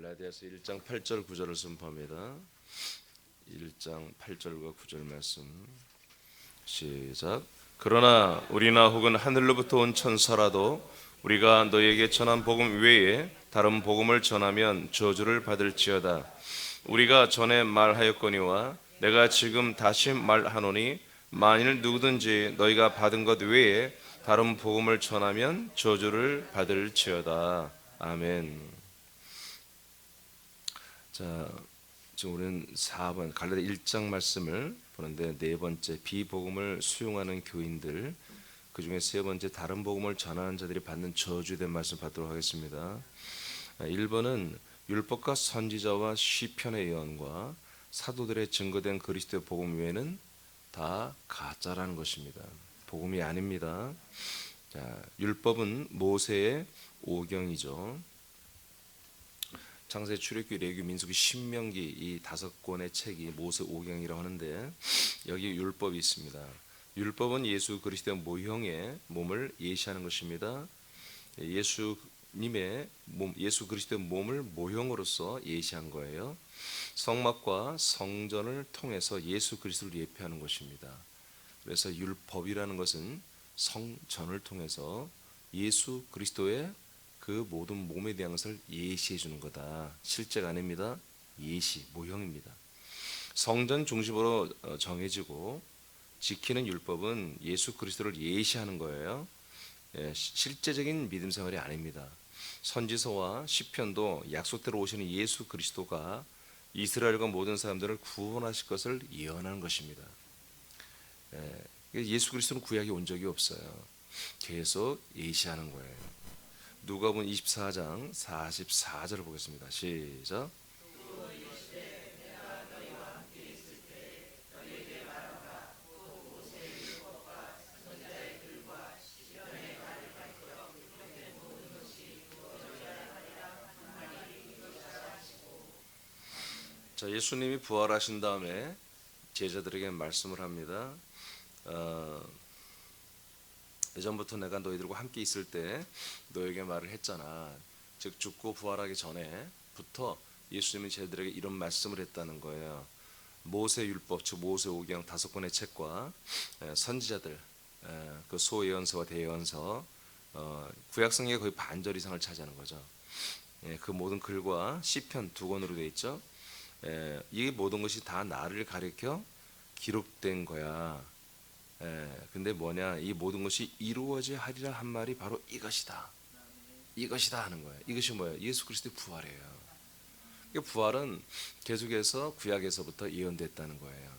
갈라디아서 1장 8절 9절을 선포합니다. 1장 8절과 9절 말씀 시작. 그러나 우리나 혹은 하늘로부터 온 천사라도 우리가 너에게 전한 복음 외에 다른 복음을 전하면 저주를 받을지어다. 우리가 전에 말하였거니와 내가 지금 다시 말하노니 만일 누구든지 너희가 받은 것 외에 다른 복음을 전하면 저주를 받을지어다. 아멘. 자, 지금 우리는 4번 갈라디아 1장 말씀을 보는데 네 번째 비복음을 수용하는 교인들, 그 중에 세 번째 다른 복음을 전하는 자들이 받는 저주된 말씀 받도록 하겠습니다. 1번은 율법과 선지자와 시편의 예언과 사도들의 증거된 그리스도의 복음 외에는 다 가짜라는 것입니다. 복음이 아닙니다. 자, 율법은 모세의 오경이죠. 창세기, 출애굽기, 레위기, 민수기, 신명기 이 5권의 책이 모세 오경이라고 하는데 여기 율법이 있습니다. 율법은 예수 그리스도의 모형의 몸을 예시하는 것입니다. 예수님의 몸, 예수 그리스도의 몸을 모형으로서 예시한 거예요. 성막과 성전을 통해서 예수 그리스도를 예표하는 것입니다. 그래서 율법이라는 것은 성전을 통해서 예수 그리스도의 그 모든 몸에 대한 것을 예시해 주는 거다. 실제가 아닙니다. 예시, 모형입니다. 성전 중심으로 정해지고 지키는 율법은 예수 그리스도를 예시하는 거예요. 실제적인 믿음 생활이 아닙니다. 선지서와 시편도 약속대로 오시는 예수 그리스도가 이스라엘과 모든 사람들을 구원하실 것을 예언하는 것입니다. 예수 그리스도는 구약에 온 적이 없어요. 계속 예시하는 거예요. 누가복음 24장 44절을 보겠습니다. 시작. 자, 예수님이 부활하신 다음에 제자들에게 말씀을 합니다. 예전부터 내가 너희들과 함께 있을 때 너에게 말을 했잖아. 즉 죽고 부활하기 전에부터 예수님이 제자들에게 이런 말씀을 했다는 거예요. 모세 율법, 즉 모세 오경 5권의 책과 선지자들, 그 소예언서와 대예언서, 구약 성경의 거의 반절 이상을 차지하는 거죠. 그 모든 글과 시편 2권으로 되어 있죠. 이 모든 것이 다 나를 가리켜 기록된 거야. 근데 뭐냐, 이 모든 것이 이루어져야 하리라 한 말이 바로 이것이다. 이것이다 하는 거예요. 이것이 뭐예요? 예수 그리스도의 부활이에요. 부활은 계속해서 구약에서부터 예언됐다는 거예요.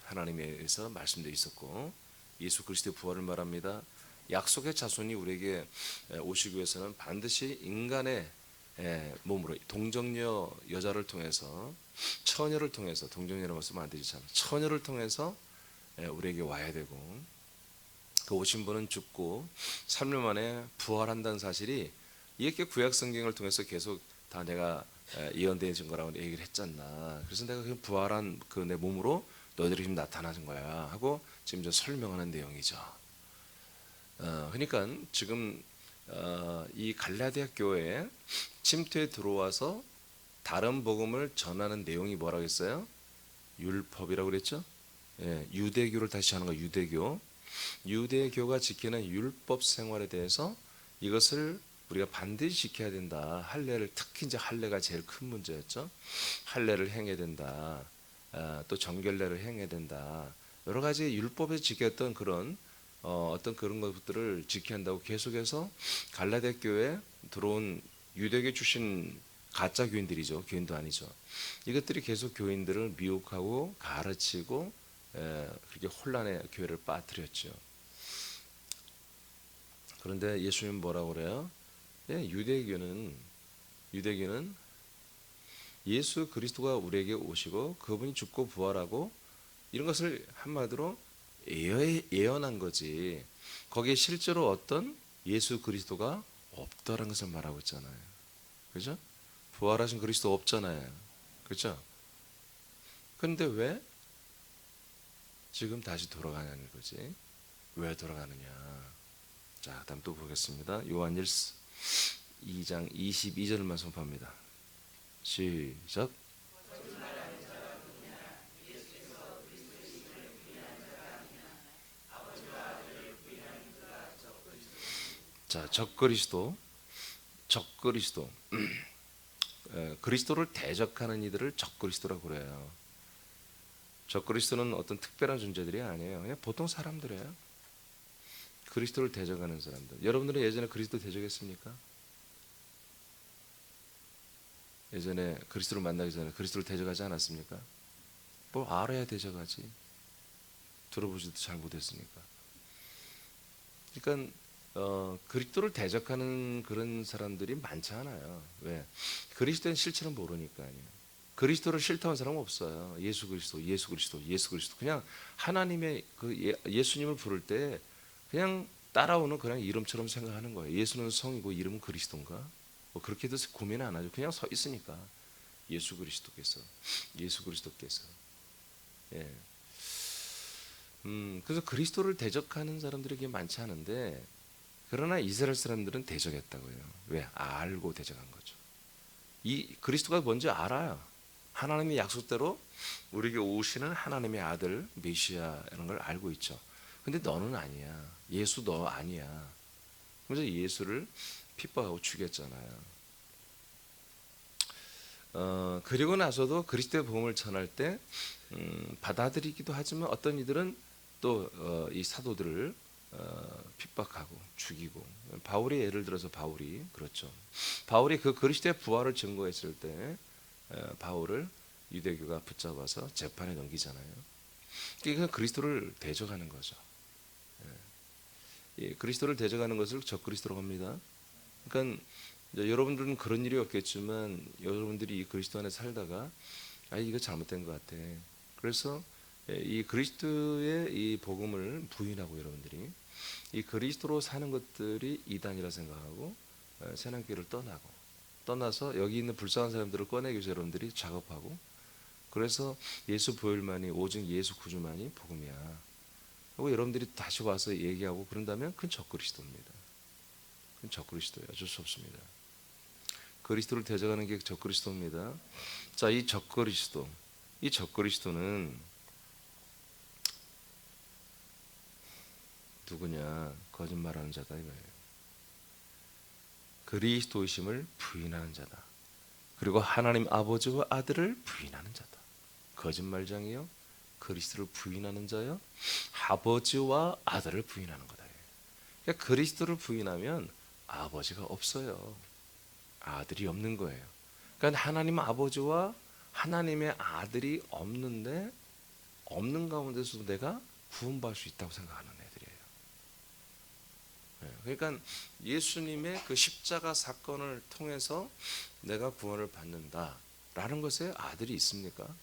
하나님에 의해서 말씀되어 있었고 예수 그리스도의 부활을 말합니다. 약속의 자손이 우리에게 오시기 위해서는 반드시 인간의 몸으로 동정녀 여자를 통해서, 처녀를 통해서, 동정녀라고 말씀은 안 되잖아요. 처녀를 통해서 우리에게 와야 되고, 그 오신 분은 죽고 3일 만에 부활한다는 사실이 이렇게 구약 성경을 통해서 계속 다 내가 예언되어진 거라고 얘기를 했잖아. 그래서 내가 그 부활한 그 내 몸으로 너희들이 지금 나타나는 거야 하고 지금 저 설명하는 내용이죠. 그러니까 지금 이 갈라디아 교회에 침투에 들어와서 다른 복음을 전하는 내용이 뭐라고 했어요? 율법이라고 그랬죠. 유대교를 다시 하는 거. 유대교가 지키는 율법 생활에 대해서 이것을 우리가 반드시 지켜야 된다. 할례를, 특히 이제 할례가 제일 큰 문제였죠. 할례를 행해야 된다. 또 정결례를 행해야 된다. 여러 가지 율법에서 지켰던 그런 어떤 그런 것들을 지켜야 한다고 계속해서 갈라디아 교회에 들어온 유대교 출신 가짜 교인들이죠. 교인도 아니죠. 이것들이 계속 교인들을 미혹하고 가르치고 그렇게 혼란의 교회를 빠뜨렸죠. 그런데 예수님은 뭐라고 그래요? 유대교는 예수 그리스도가 우리에게 오시고 그분이 죽고 부활하고 이런 것을 한마디로 예언한 거지. 거기에 실제로 어떤 예수 그리스도가 없다라는 것을 말하고 있잖아요. 그죠? 부활하신 그리스도 없잖아요. 그죠? 그런데 왜 지금 다시 돌아가냐는 거지. 왜 돌아가느냐. 자, 다음 또 보겠습니다. 요한일서 2장 22절만 선포합니다. 시작. 자, 적그리스도, 적그리스도. 그리스도를 대적하는 이들을 적그리스도라고 그래요. 적그리스도는 어떤 특별한 존재들이 아니에요. 그냥 보통 사람들이에요. 그리스도를 대적하는 사람들. 여러분들은 예전에 그리스도 대적했습니까? 예전에 그리스도를 만나기 전에 그리스도를 대적하지 않았습니까? 뭘 알아야 대적하지. 들어보지도 잘 못했으니까. 그러니까 그리스도를 대적하는 그런 사람들이 많지 않아요. 왜? 그리스도의 실체를 모르니까요. 그리스도를 싫다는 사람은 없어요. 예수 그리스도, 예수 그리스도, 예수 그리스도. 그냥 하나님의 그 예수님을 부를 때 그냥 따라오는 그냥 이름처럼 생각하는 거예요. 예수는 성이고 이름은 그리스도인가? 뭐 그렇게도 고민 안 하죠. 그냥 서 있으니까 예수 그리스도께서, 예수 그리스도께서. 예. 그래서 그리스도를 대적하는 사람들이 많지 않은데, 그러나 이스라엘 사람들은 대적했다고요. 왜? 알고 대적한 거죠. 이 그리스도가 뭔지 알아요. 하나님의 약속대로 우리에게 오시는 하나님의 아들 메시아라는 걸 알고 있죠. 근데 너는 아니야. 예수 너 아니야. 그래서 예수를 핍박하고 죽였잖아요. 그리고 나서도 그리스도의 복음을 전할 때 받아들이기도 하지만 어떤 이들은 또 이 사도들을 핍박하고 죽이고, 바울이 예를 들어서 바울이 그렇죠. 바울이 그 그리스도의 부활을 증거했을 때 바울을 유대교가 붙잡아서 재판에 넘기잖아요. 그러니까 그리스도를 대적하는 거죠. 예, 그리스도를 대적하는 것을 적그리스도라고 합니다. 그러니까 여러분들은 그런 일이 없겠지만 여러분들이 이 그리스도 안에 살다가 이거 잘못된 것 같아. 그래서 이 그리스도의 이 복음을 부인하고 여러분들이 이 그리스도로 사는 것들이 이단이라 생각하고 세상길을 떠나서 여기 있는 불쌍한 사람들을 꺼내기 위해서 여러분들이 작업하고, 그래서 예수 보혈만이, 오직 예수 구주만이 복음이야 하고 여러분들이 다시 와서 얘기하고 그런다면 그건 적그리스도입니다. 그건 적그리스도예요. 어쩔 수 없습니다. 그리스도를 대적하는 게 적그리스도입니다. 자, 이 적그리스도, 이 적그리스도는 누구냐? 거짓말하는 자다 이거예요. 그리스도이심을 부인하는 자다. 그리고 하나님 아버지와 아들을 부인하는 자다. 거짓말장이요, 그리스도를 부인하는 자요, 아버지와 아들을 부인하는 거다. 그러니까 그리스도를 부인하면 아버지가 없어요. 아들이 없는 거예요. 그러니까 하나님 아버지와 하나님의 아들이 없는데, 없는 가운데서도 내가 구원받을 수 있다고 생각하는 애들이에요. 그러니까 예수님의 그 십자가 사건을 통해서 내가 구원을 받는다라는 것에 아들이 있습니까?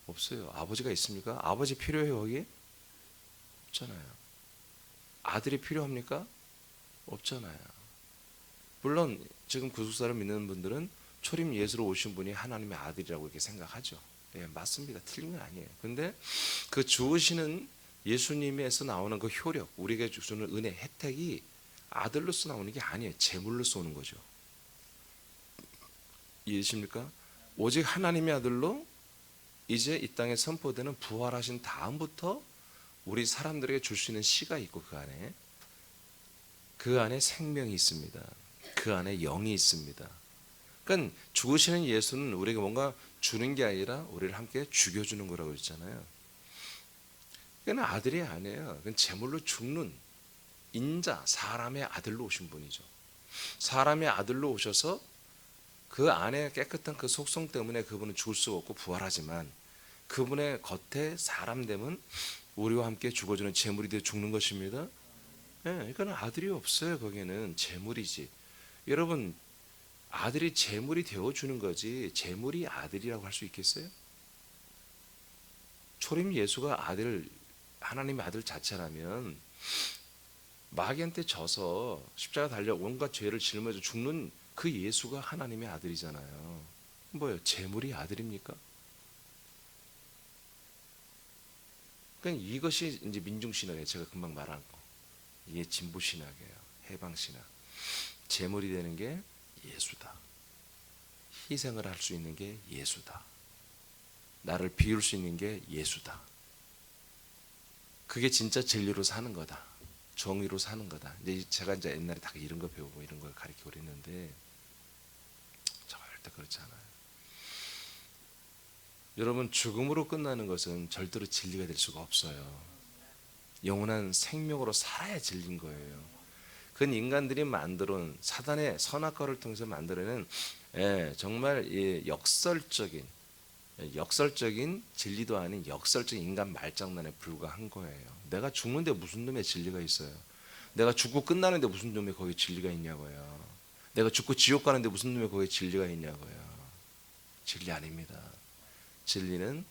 없어요. 아버지가 있습니까? 아버지 필요해요 거기? 없잖아요. 아들이 필요합니까? 없잖아요. 물론 지금 구속사를 믿는 분들은 초림 예수로 오신 분이 하나님의 아들이라고 이렇게 생각하죠. 예, 맞습니다. 틀린 건 아니에요. 근데 그 주시는 예수님에서 나오는 그 효력, 우리에게 주는 은혜, 혜택이 아들로서 나오는 게 아니에요. 제물로서 오는 거죠. 이해되십니까? 오직 하나님의 아들로 이제 이 땅에 선포되는 부활하신 다음부터 우리 사람들에게 줄 수 있는 씨가 있고, 그 안에 생명이 있습니다. 그 안에 영이 있습니다. 그러니까 죽으시는 예수는 우리에게 뭔가 주는 게 아니라 우리를 함께 죽여주는 거라고 했잖아요. 그건 아들이 아니에요. 그건 제물로 죽는 인자, 사람의 아들로 오신 분이죠. 사람의 아들로 오셔서 그 안에 깨끗한 그 속성 때문에 그분은 죽을 수가 없고 부활하지만, 그분의 겉에 사람됨은 우리와 함께 죽어주는 제물이 되어 죽는 것입니다. 네, 그러니까 아들이 없어요. 거기는 제물이지. 여러분, 아들이 제물이 되어주는 거지 제물이 아들이라고 할 수 있겠어요? 초림 예수가 아들, 하나님의 아들 자체라면 마귀한테 져서 십자가 달려 온갖 죄를 짊어져 죽는 그 예수가 하나님의 아들이잖아요. 뭐예요? 제물이 아들입니까? 그러니까 이것이 이제 민중신학이에요. 제가 금방 말한 거. 이게 진보신학이에요. 해방신학. 제물이 되는 게 예수다. 희생을 할 수 있는 게 예수다. 나를 비울 수 있는 게 예수다. 그게 진짜 진리로 사는 거다. 정의로 사는 거다. 이제 제가 이제 옛날에 다 이런 거 배우고 이런 걸 가르치고 그랬는데 절대 그렇지 않아요. 여러분, 죽음으로 끝나는 것은 절대로 진리가 될 수가 없어요. 영원한 생명으로 살아야 진리인 거예요. 그건 인간들이 만들어온 사단의 선악과를 통해서 만들어낸 정말 역설적인 진리도 아닌 역설적인 인간 말장난에 불과한 거예요. 내가 죽는데 무슨 놈의 진리가 있어요? 내가 죽고 끝나는데 무슨 놈의 거기에 진리가 있냐고요. 내가 죽고 지옥 가는데 무슨 놈의 거기에 진리가 있냐고요. 진리 아닙니다. 진리는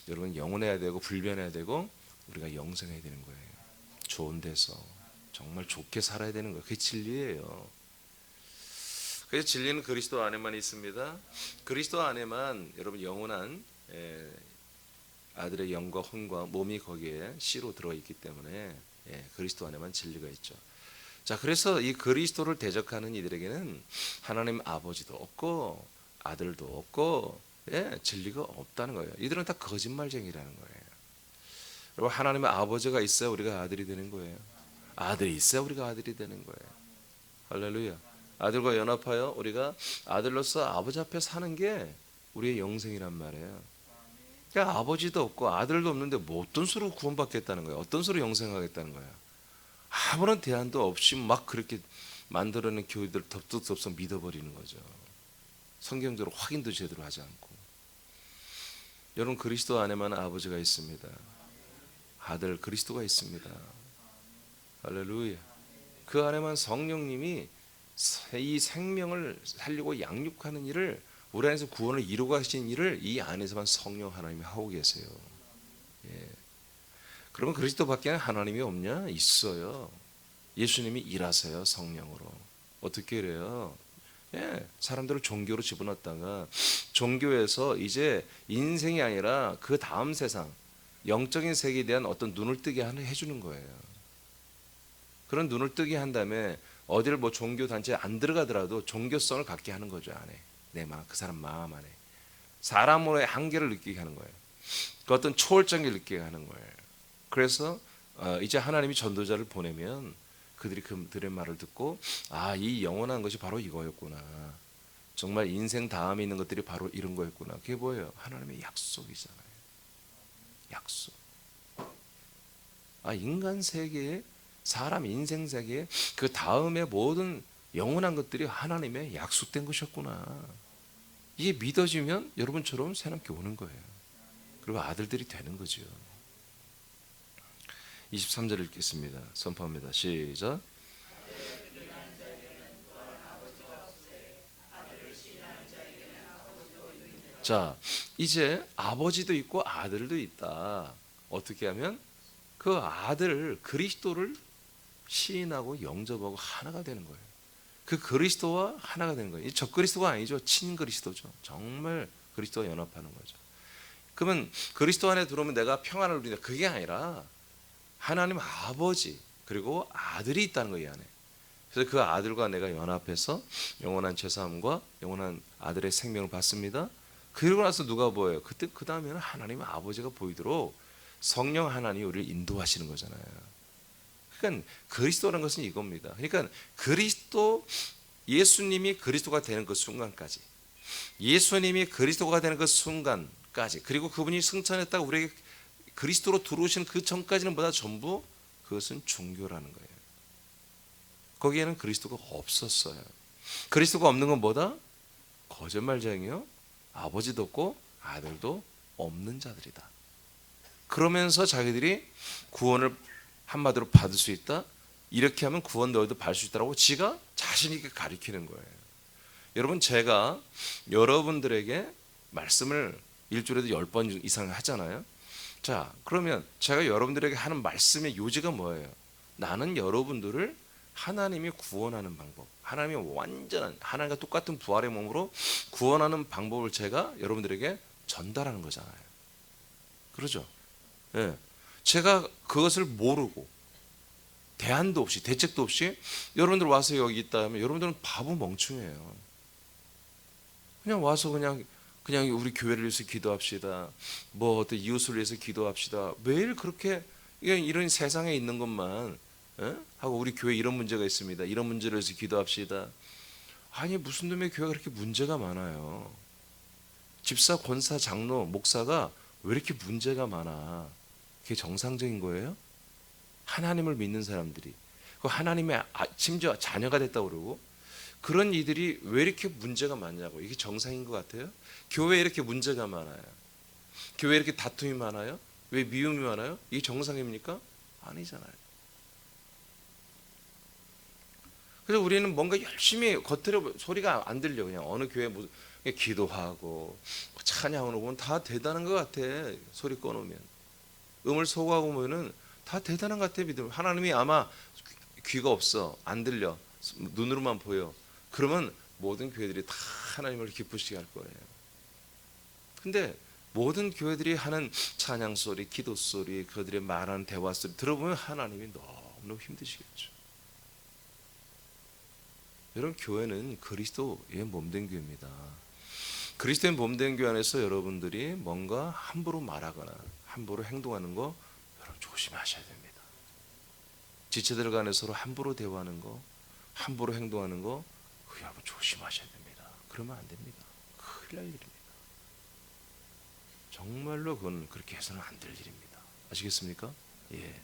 여러분 영원해야 되고 불변해야 되고 우리가 영생해야 되는 거예요. 좋은 데서 정말 좋게 살아야 되는 거예요. 그게 진리예요. 그래서 진리는 그리스도 안에만 있습니다. 그리스도 안에만 여러분 영원한 아들의 영과 혼과 몸이 거기에 씨로 들어있기 때문에 그리스도 안에만 진리가 있죠. 자, 그래서 이 그리스도를 대적하는 이들에게는 하나님 아버지도 없고 아들도 없고 진리가 없다는 거예요. 이들은 다 거짓말쟁이라는 거예요. 여러분, 하나님의 아버지가 있어야 우리가 아들이 되는 거예요. 아들이 있어야 우리가 아들이 되는 거예요. 할렐루야. 아들과 연합하여 우리가 아들로서 아버지 앞에 사는 게 우리의 영생이란 말이에요. 그러니까 아버지도 없고 아들도 없는데 뭐 어떤 수로 구원받겠다는 거예요? 어떤 수로 영생하겠다는 거예요? 아무런 대안도 없이 막 그렇게 만들어낸 교회들 덥석덥석 믿어버리는 거죠. 성경적으로 확인도 제대로 하지 않고. 여러분, 그리스도 안에만 아버지가 있습니다. 아들 그리스도가 있습니다. 할렐루야. 그 안에만 성령님이 이 생명을 살리고 양육하는 일을, 우리 안에서 구원을 이루고 하신 일을 이 안에서만 성령 하나님이 하고 계세요. 그러면 그리스도밖에 하나님이 없냐? 있어요. 예수님이 일하세요, 성령으로. 어떻게 그래요? 사람들을 종교로 집어넣었다가 종교에서 이제 인생이 아니라 그 다음 세상, 영적인 세계에 대한 어떤 눈을 뜨게 해주는 거예요. 그런 눈을 뜨게 한 다음에 어디를 뭐 종교 단체에 안 들어가더라도 종교성을 갖게 하는 거죠. 안에 내 마음, 그 사람 마음 안에 사람의 한계를 느끼게 하는 거예요. 그 어떤 초월적인 걸 느끼게 하는 거예요. 그래서 이제 하나님이 전도자를 보내면 그들이 그들의 말을 듣고 이 영원한 것이 바로 이거였구나. 정말 인생 다음에 있는 것들이 바로 이런 거였구나. 그게 뭐예요? 하나님의 약속이잖아요. 약속. 인간 세계에, 사람 인생 세계에 그 다음에 모든 영원한 것들이 하나님의 약속된 것이었구나. 이게 믿어지면 여러분처럼 새롭게 오는 거예요. 그리고 아들들이 되는 거죠. 23절 읽겠습니다. 선포합니다. 시작. 자, 이제 아버지도 있고 아들도 있다. 어떻게 하면 그 아들 그리스도를 시인하고 영접하고 하나가 되는 거예요. 그 그리스도와 하나가 되는 거예요. 적 그리스도가 아니죠. 친 그리스도죠. 정말 그리스도와 연합하는 거죠. 그러면 그리스도 안에 들어오면 내가 평안을 누린다. 그게 아니라 하나님 아버지 그리고 아들이 있다는 거예요. 이 안에. 그래서 그 아들과 내가 연합해서 영원한 죄사함과 영원한 아들의 생명을 받습니다. 그러고 나서 누가 보여요? 그때 그 다음에는 하나님 아버지가 보이도록 성령 하나님이 우리를 인도하시는 거잖아요. 그러니까 그리스도라는 것은 이겁니다. 그러니까 그리스도, 예수님이 그리스도가 되는 그 순간까지, 예수님이 그리스도가 되는 그 순간까지, 그리고 그분이 승천했다고 우리에게 그리스도로 들어오시는 그 전까지는 보다 전부 그것은 종교라는 거예요. 거기에는 그리스도가 없었어요. 그리스도가 없는 건 뭐다? 거짓말쟁이요. 아버지도 없고 아들도 없는 자들이다. 그러면서 자기들이 구원을 한마디로 받을 수 있다. 이렇게 하면 구원 너희도 받을 수 있다라고 지가 자신 있게 가리키는 거예요. 여러분, 제가 여러분들에게 말씀을 일주일에도 10번 이상 하잖아요. 자, 그러면 제가 여러분들에게 하는 말씀의 요지가 뭐예요? 나는 여러분들을 하나님이 구원하는 방법, 하나님이 완전한 하나님과 똑같은 부활의 몸으로 구원하는 방법을 제가 여러분들에게 전달하는 거잖아요. 그러죠? 제가 그것을 모르고 대안도 없이 대책도 없이 여러분들 와서 여기 있다 하면 여러분들은 바보 멍충이에요. 그냥 와서 그냥 우리 교회를 위해서 기도합시다. 뭐 어떤 이웃을 위해서 기도합시다. 매일 그렇게 이런 세상에 있는 것만 하고 우리 교회 이런 문제가 있습니다. 이런 문제를 위해서 기도합시다. 아니 무슨 놈의 교회가 그렇게 문제가 많아요. 집사, 권사, 장로, 목사가 왜 이렇게 문제가 많아? 그게 정상적인 거예요? 하나님을 믿는 사람들이 그 하나님의 심지어 자녀가 됐다고 그러고 그런 이들이 왜 이렇게 문제가 많냐고. 이게 정상인 것 같아요? 교회에 이렇게 문제가 많아요. 교회에 이렇게 다툼이 많아요? 왜 미움이 많아요? 이게 정상입니까? 아니잖아요. 그래서 우리는 뭔가 열심히 겉으로 소리가 안 들려. 그냥 어느 교회 무슨 기도하고 찬양을 보면 다 대단한 것 같아. 소리 꺼놓으면 음을 소거하고 보면은 다 대단한 것 같아. 믿음. 하나님이 아마 귀가 없어, 안 들려, 눈으로만 보여. 그러면 모든 교회들이 다 하나님을 기쁘시게 할 거예요. 근데 모든 교회들이 하는 찬양 소리, 기도 소리, 그들이 말하는 대화 소리 들어보면 하나님이 너무너무 힘드시겠죠. 여러분, 교회는 그리스도의 몸된 교회입니다. 그리스도의 몸된 교회 안에서 여러분들이 뭔가 함부로 말하거나 함부로 행동하는 거 여러분 조심하셔야 됩니다. 지체들 간에 서로 함부로 대화하는 거, 함부로 행동하는 거 여러분 조심하셔야 됩니다. 그러면 안 됩니다. 큰일 날 일입니다. 정말로 그건 그렇게 해서는 안 될 일입니다. 아시겠습니까? 예.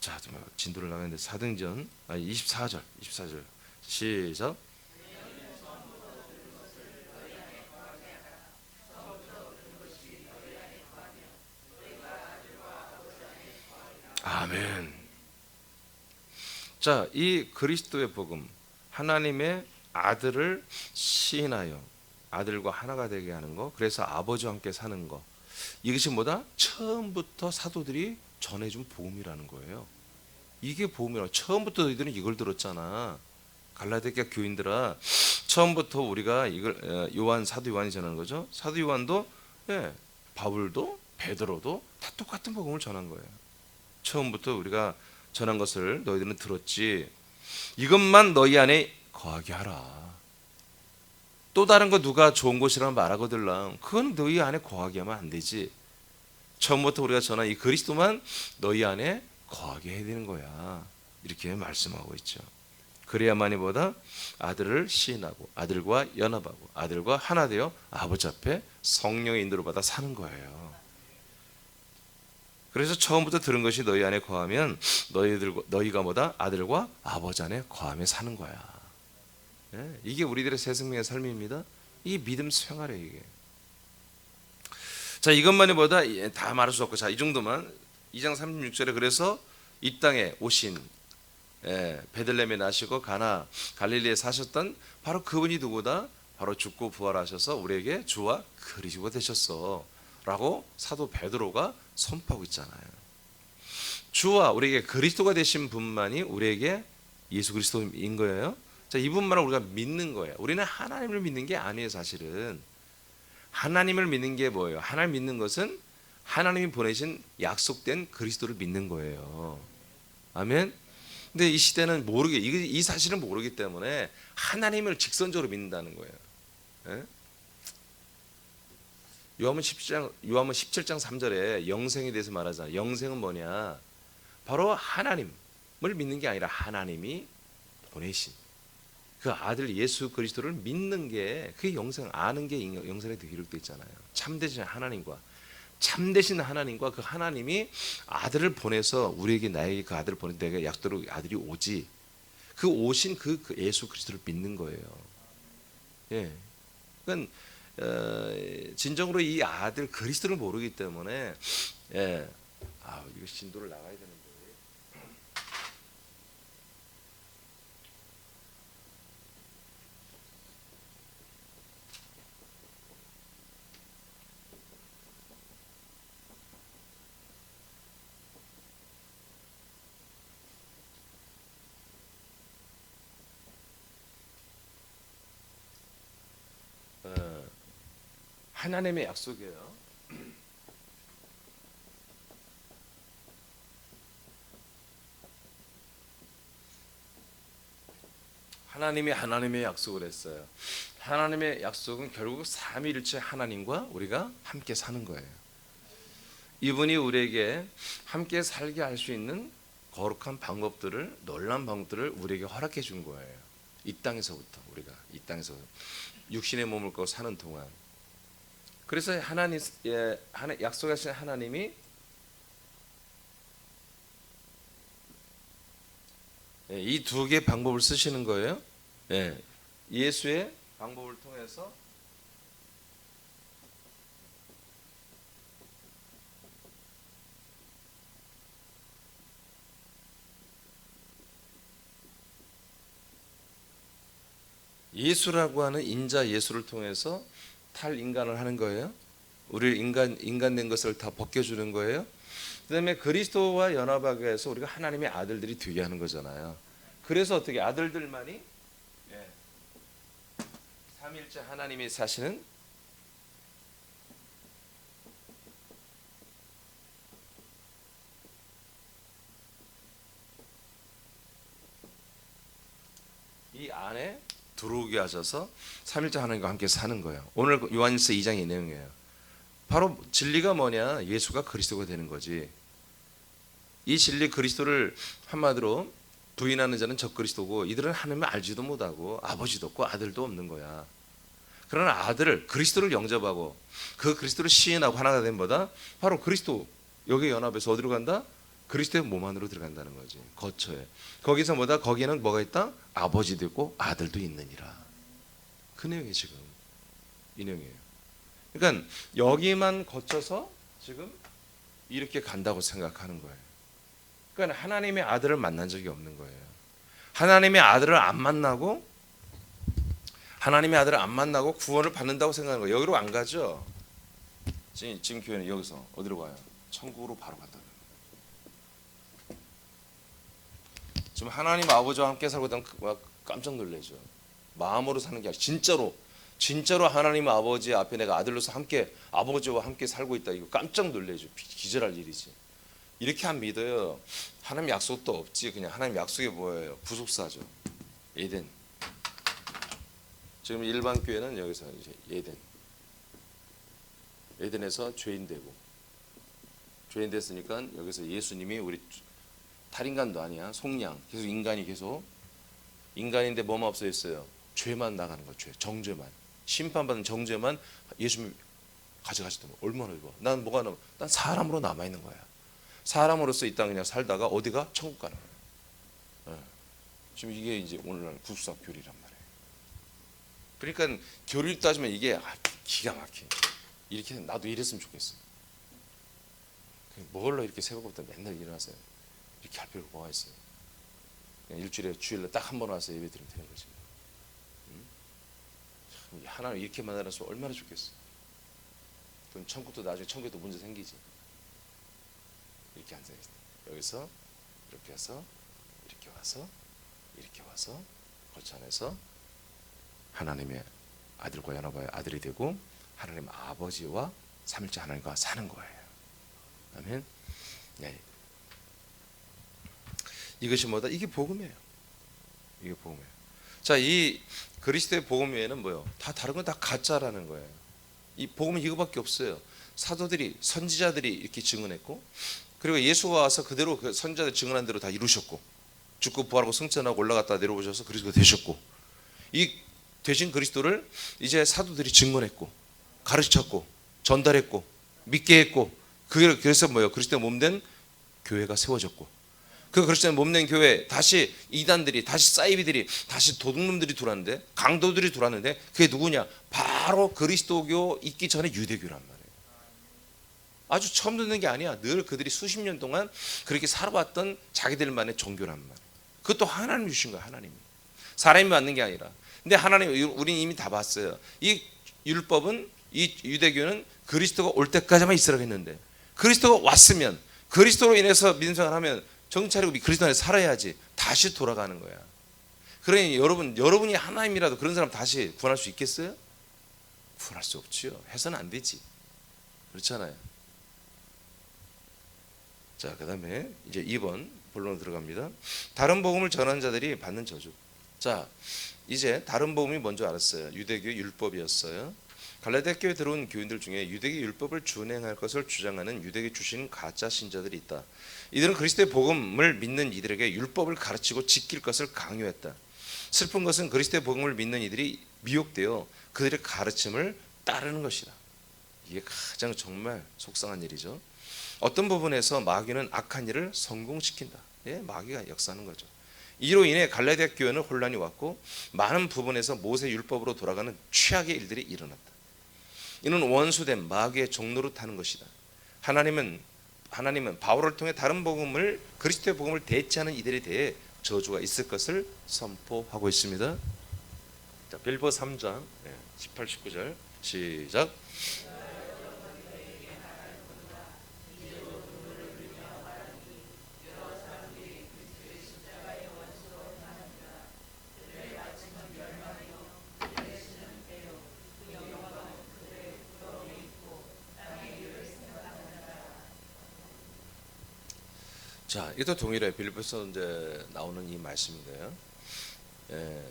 자, 진도를 나가는데 사도행전 24절 시작. 아멘. 자, 이 그리스도의 복음, 하나님의 아들을 시인하여 아들과 하나가 되게 하는 거, 그래서 아버지와 함께 사는 거, 이것이 뭐다? 처음부터 사도들이 전해준 복음이라는 거예요. 이게 복음이라고. 처음부터 너희들은 이걸 들었잖아. 갈라디아 교인들아, 처음부터 우리가 이걸 사도 요한이 전하는 거죠. 사도 요한도 바울도 베드로도 다 똑같은 복음을 전한 거예요. 처음부터 우리가 전한 것을 너희들은 들었지. 이것만 너희 안에 거하게 하라. 또 다른 거 누가 좋은 것이라고 말하거들랑 그건 너희 안에 거하게 하면 안 되지. 처음부터 우리가 전한 이 그리스도만 너희 안에 거하게 해야 되는 거야. 이렇게 말씀하고 있죠. 그래야만이 보다 아들을 시인하고 아들과 연합하고 아들과 하나 되어 아버지 앞에 성령의 인도를 받아 사는 거예요. 그래서 처음부터 들은 것이 너희 안에 거하면 너희가 뭐다? 아들과 아버지 안에 거하며 사는 거야. 이게 우리들의 새 생명의 삶입니다. 이 믿음 생활이에요. 이게. 자, 이것만이 뭐다? 다 말할 수 없고, 자, 이 정도만. 2장 36절에 그래서 이 땅에 오신 베들레헴에 나시고 가나 갈릴리에 사셨던 바로 그분이 누구다? 바로 죽고 부활하셔서 우리에게 주와 그리스도가 되셨어 라고 사도 베드로가 선포하고 있잖아요. 주와 우리에게 그리스도가 되신 분만이 우리에게 예수 그리스도인 거예요. 자, 이분만을 우리가 믿는 거예요. 우리는 하나님을 믿는 게 아니에요. 사실은 하나님을 믿는 게 뭐예요? 하나님 믿는 것은 하나님이 보내신 약속된 그리스도를 믿는 거예요. 아멘. 근데 이 시대는 이 사실을 모르기 때문에 하나님을 직선적으로 믿는다는 거예요. 요한은 17장 3절에 영생에 대해서 말하잖아요. 영생은 뭐냐? 바로 하나님을 믿는 게 아니라 하나님이 보내신 그 아들 예수 그리스도를 믿는 게 그게 영생, 아는 게 영생에 기록되어 있잖아요. 참되신 하나님과 그 하나님이 아들을 보내서 우리에게 나에게 그 아들을 보내서 내가 약속대로 아들이 오지. 그 오신 그 예수 그리스도를 믿는 거예요. 예. 그러니까 진정으로 이 아들 그리스도를 모르기 때문에 이거 진도를 나가야 되는데. 하나님의 약속이에요. 하나님의 약속을 했어요. 하나님의 약속은 결국 삼위일체 하나님과 우리가 함께 사는 거예요. 이분이 우리에게 함께 살게 할 수 있는 거룩한 방법들을, 놀라운 방법들을 우리에게 허락해 준 거예요. 이 땅에서부터, 우리가 이 땅에서 육신의 몸을 갖고 사는 동안. 그래서 하나님, 약속하신 하나님이 이 두 개의 방법을 쓰시는 거예요. 예수의 방법을 통해서 예수라고 하는 인자 예수를 통해서 탈인간을 하는 거예요. 우리 인간 된 것을 다 벗겨주는 거예요. 그다음에 그리스도와 연합하기 위해서 우리가 하나님의 아들들이 되게 하는 거잖아요. 그래서 어떻게 아들들만이 삼일째 하나님이 사시는 이 안에 들어오게 하셔서 삼일째 하나님과 함께 사는 거예요. 오늘 요한일서 2장의 내용이에요. 바로 진리가 뭐냐? 예수가 그리스도가 되는 거지. 이 진리 그리스도를 한마디로 부인하는 자는 적그리스도고, 이들은 하나님을 알지도 못하고 아버지도 없고 아들도 없는 거야. 그러나 아들을, 그리스도를 영접하고 그 그리스도를 시인하고 하나가 된 보다 바로 그리스도, 여기 연합해서 어디로 간다? 그리스도의 몸 안으로 들어간다는 거지. 거처에. 거기서 뭐다? 거기에는 뭐가 있다? 아버지도 있고 아들도 있느니라. 그 내용이 지금 이 내용이에요. 그러니까 여기만 거쳐서 지금 이렇게 간다고 생각하는 거예요. 그러니까 하나님의 아들을 만난 적이 없는 거예요. 하나님의 아들을 안 만나고 구원을 받는다고 생각하는 거예요. 여기로 안 가죠. 지금 교회는 여기서 어디로 가요? 천국으로 바로 간다. 지금 하나님 아버지와 함께 살고 있다면 깜짝 놀라죠. 마음으로 사는 게 아니라 진짜로 하나님 아버지 앞에 내가 아들로서 함께, 아버지와 함께 살고 있다. 이거 깜짝 놀라죠. 기절할 일이지. 이렇게 안 믿어요. 하나님 약속도 없지. 그냥 하나님 약속이 뭐예요? 부속사죠. 에덴. 지금 일반 교회는 여기서 이제 에덴에서 죄인 됐으니까 여기서 예수님이 우리 탈인간도 아니야. 속량. 계속 인간인데 뭐만 없어졌어요? 죄만 나가는 거죠. 정죄만. 심판받은 정죄만 예수님 가져가시더라고. 얼마나 좋아. 난 뭐가 남아? 난 사람으로 남아 있는 거야. 사람으로서 이 땅 그냥 살다가 어디가? 천국 가는 거야. 지금 이게 이제 오늘날 구수사 교리란 말이에요. 그러니까 교리를 따지면 이게 기가 막혀. 이렇게 나도 이랬으면 좋겠어. 뭘로 이렇게 새벽부터 맨날 일어나세요? 이렇게 할 필요가 뭐가 있어요? 그냥 일주일에 주일날 딱 한 번 와서 예배 드리면 되는 거지. 하나님 이렇게 만나서 얼마나 좋겠어. 그럼 천국도 나중에 천국에도 문제 생기지. 이렇게 앉아 있어. 여기서 이렇게 해서 이렇게 와서 거처 안에서 하나님의 아들과 연합하여 아들이 되고 하나님 아버지와 삼일째 하나님과 사는 거예요. 아멘. 네. 이것이 뭐다? 이게 복음이에요. 이게 복음이에요. 자, 이 그리스도의 복음 외에는 뭐요? 다 다른 건 다 가짜라는 거예요. 이 복음은 이거밖에 없어요. 사도들이, 선지자들이 이렇게 증언했고, 그리고 예수가 와서 그대로 그 선지자들 증언한 대로 다 이루셨고, 죽고 부활하고 승천하고 올라갔다 내려오셔서 그리스도가 되셨고, 이 되신 그리스도를 이제 사도들이 증언했고, 가르쳤고, 전달했고, 믿게 했고, 그래서 뭐예요? 그리스도의 몸된 교회가 세워졌고, 그 그리스도의 몸된 교회 다시 이단들이, 다시 사이비들이, 다시 도둑놈들이 들어왔는데, 강도들이 들어왔는데, 그게 누구냐? 바로 그리스도교 있기 전에 유대교란 말이에요. 아주 처음 듣는 게 아니야. 늘 그들이 수십 년 동안 그렇게 살아왔던 자기들만의 종교란 말이에요. 그것도 하나님 주신 거야. 하나님이. 사람이 만든 게 아니라. 근데 하나님, 우리는 이미 다 봤어요. 이 율법은, 이 유대교는 그리스도가 올 때까지만 있으라고 했는데, 그리스도가 왔으면, 그리스도로 인해서 믿음 생활을 하면 정신 차리고 그리스도 안에서 살아야지 다시 돌아가는 거야. 그러니 여러분이 하나님이라도 그런 사람 다시 구원할 수 있겠어요? 구원할 수 없지요. 해서는 안 되지. 그렇잖아요. 자, 그 다음에 이제 2번 본론으로 들어갑니다. 다른 복음을 전하는 자들이 받는 저주. 자, 이제 다른 복음이 뭔지 알았어요. 유대교의 율법이었어요. 갈라디아 교회에 들어온 교인들 중에 유대교 율법을 준행할 것을 주장하는 유대교 출신 가짜 신자들이 있다. 이들은 그리스도의 복음을 믿는 이들에게 율법을 가르치고 지킬 것을 강요했다. 슬픈 것은 그리스도의 복음을 믿는 이들이 미혹되어 그들의 가르침을 따르는 것이다. 이게 가장 정말 속상한 일이죠. 어떤 부분에서 마귀는 악한 일을 성공시킨다. 예, 마귀가 역사하는 거죠. 이로 인해 갈라디아 교회는 혼란이 왔고 많은 부분에서 모세 율법으로 돌아가는 최악의 일들이 일어났다. 이는 원수된 마귀의 종로로 타는 것이다. 하나님은 바울을 통해 다른 복음을 그리스도의 복음을 대체하는 이들에 대해 저주가 있을 것을 선포하고 있습니다. 자, 빌보 3장 18, 19절 시작. 자, 이것도 동일해. 빌립보서 이제 나오는 이 말씀인데요. 예,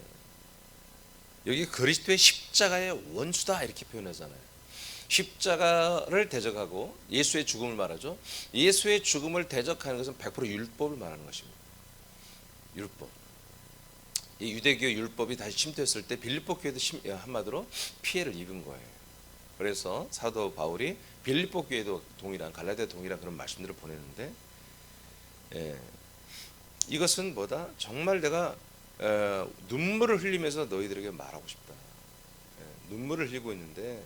여기 그리스도의 십자가의 원수다 이렇게 표현하잖아요. 십자가를 대적하고 예수의 죽음을 말하죠. 예수의 죽음을 대적하는 것은 100% 율법을 말하는 것입니다. 율법. 이 유대교 율법이 다시 침투했을 때 빌립보 교회도 한마디로 피해를 입은 거예요. 그래서 사도 바울이 빌립보 교회도 동일한 갈라디아 동일한 그런 말씀들을 보내는데, 이것은 뭐다? 정말 내가 눈물을 흘리면서 너희들에게 말하고 싶다. 눈물을 흘리고 있는데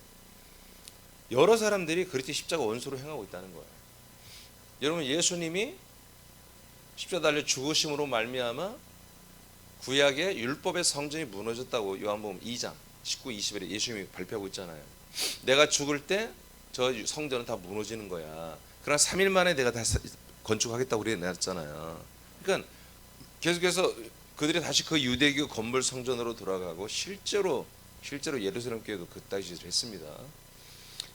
여러 사람들이 그리스도 십자가 원수로 행하고 있다는 거예요. 여러분, 예수님이 십자가 달려 죽으심으로 말미암아 구약의 율법의 성전이 무너졌다고 요한복음 2장 19, 20일에 예수님이 발표하고 있잖아요. 내가 죽을 때 저 성전은 다 무너지는 거야. 그러나 3일 만에 내가 다 건축하겠다고 그랬잖아요. 그러니까 계속해서 그들이 다시 그 유대교 건물 성전으로 돌아가고 실제로 예루살렘 교회도 그따위 짓을 했습니다.